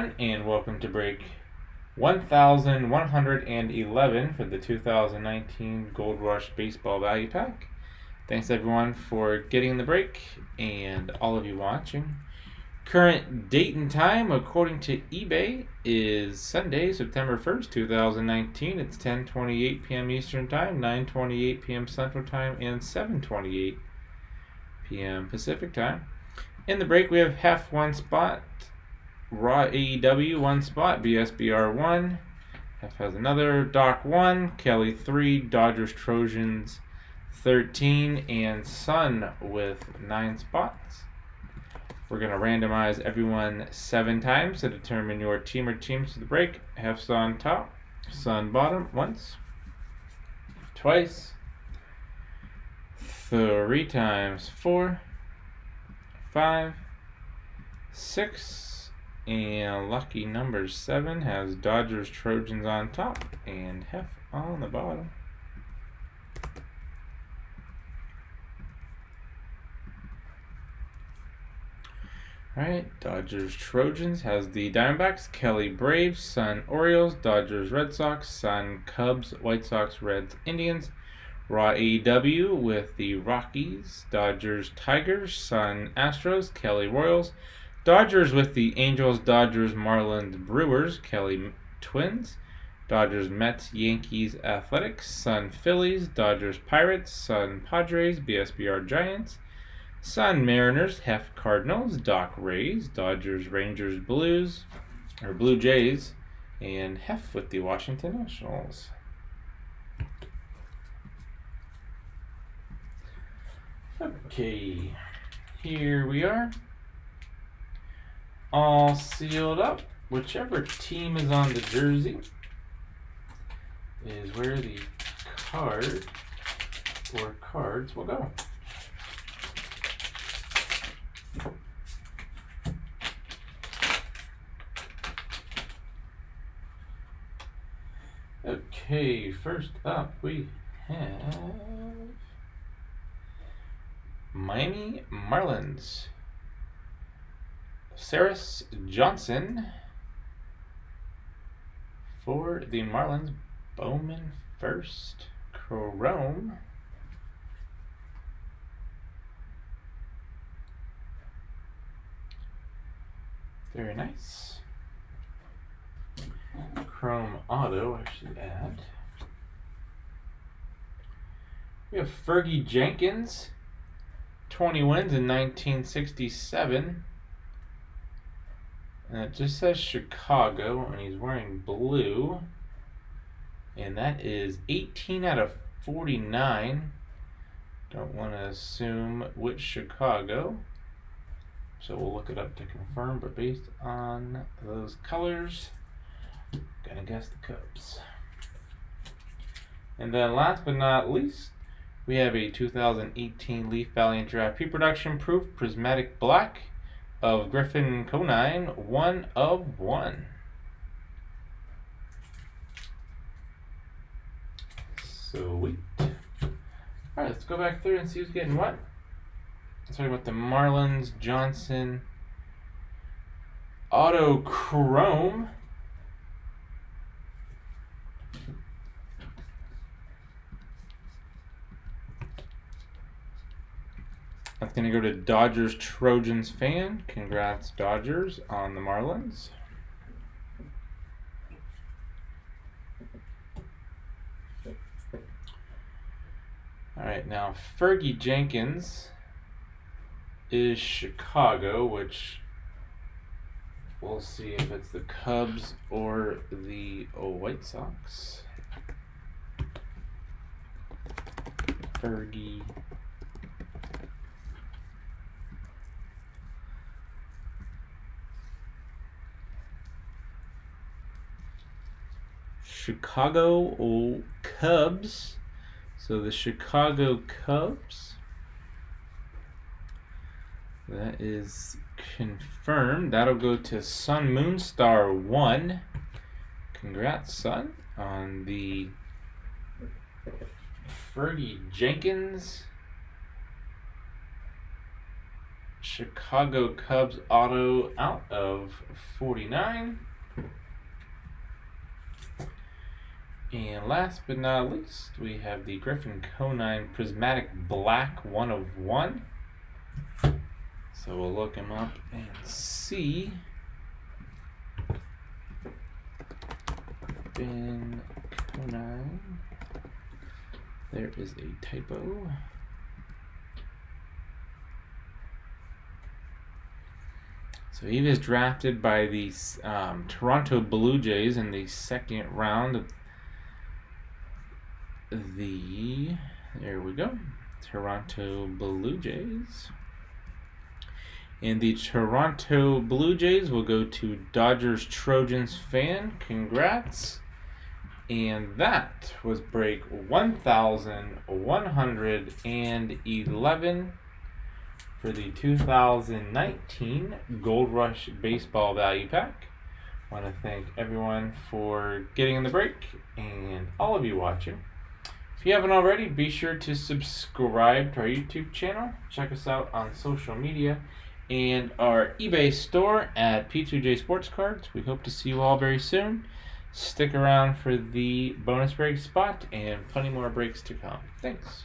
everyone, and welcome to break 1111 for the 2019 Gold Rush Baseball Value Pack. Thanks everyone for getting the break and all of you watching. Current date and time according to eBay is Sunday, September 1st, 2019. It's 10:28 p.m. Eastern Time, 9:28 p.m. Central Time, and 7:28 p.m. Pacific Time. In the break, we have Hef 1 spot, Raw AEW 1 spot, BSBR 1. Hef has another, Doc 1, Kelly 3, Dodgers Trojans 13, and Sun with 9 spots. We're going to randomize everyone 7 times to determine your team or teams to the break. Hef's on top, Sun bottom, once, twice, 3 times, 4, 5, 6, and lucky number 7 has Dodgers Trojans on top and Hef on the bottom. Alright, Dodgers Trojans has the Diamondbacks, Kelly Braves, Sun Orioles, Dodgers Red Sox, Sun Cubs, White Sox, Reds, Indians. Raw AEW with the Rockies, Dodgers Tigers, Sun Astros, Kelly Royals, Dodgers with the Angels, Dodgers Marlins Brewers, Kelly Twins, Dodgers Mets Yankees Athletics, Sun Phillies, Dodgers Pirates, Sun Padres, BSBR Giants, Sun Mariners, Hef Cardinals, Doc Rays, Dodgers Rangers Blue Jays, and Hef with the Washington Nationals. Okay, here we are, all sealed up. Whichever team is on the jersey is where the card or cards will go. Okay, first up we have Miami Marlins, Saris Johnson for the Marlins, Bowman first, Chrome, very nice, Chrome Auto I should add. We have Fergie Jenkins, 20 wins in 1967, and it just says Chicago, and he's wearing blue, and that is 18 out of 49. Don't want to assume which Chicago, so we'll look it up to confirm, but based on those colors, gonna guess the Cubs. And then last but not least, we have a 2018 Leaf Valiant Draft Pre-Production Proof Prismatic Black of Griffin Conine, 1 of 1. Sweet. Alright, let's go back through and see who's getting what. Starting with the Marlins, Johnson, Auto Chrome. That's going to go to Dodgers Trojans fan. Congrats, Dodgers, on the Marlins. Alright, now Fergie Jenkins is Chicago, which we'll see if it's the Cubs or the White Sox. Fergie. Chicago Cubs. So the Chicago Cubs. That is confirmed. That'll go to Sun Moonstar 1. Congrats, Sun, on the Fergie Jenkins Chicago Cubs auto out of 49. And last but not least, we have the Griffin Conine Prismatic Black 1 of 1. So we'll look him up and see. Griffin Conine. There is a typo. So he was drafted by the Toronto Blue Jays in the second round of there we go, Toronto Blue Jays. And the Toronto Blue Jays will go to Dodgers Trojans fan. Congrats. And that was break 1111 for the 2019 Gold Rush Baseball Value Pack. I want to thank everyone for getting in the break and all of you watching. If you haven't already, be sure to subscribe to our YouTube channel. Check us out on social media and our eBay store at P2J Sports Cards. We hope to see you all very soon. Stick around for the bonus break spot and plenty more breaks to come. Thanks.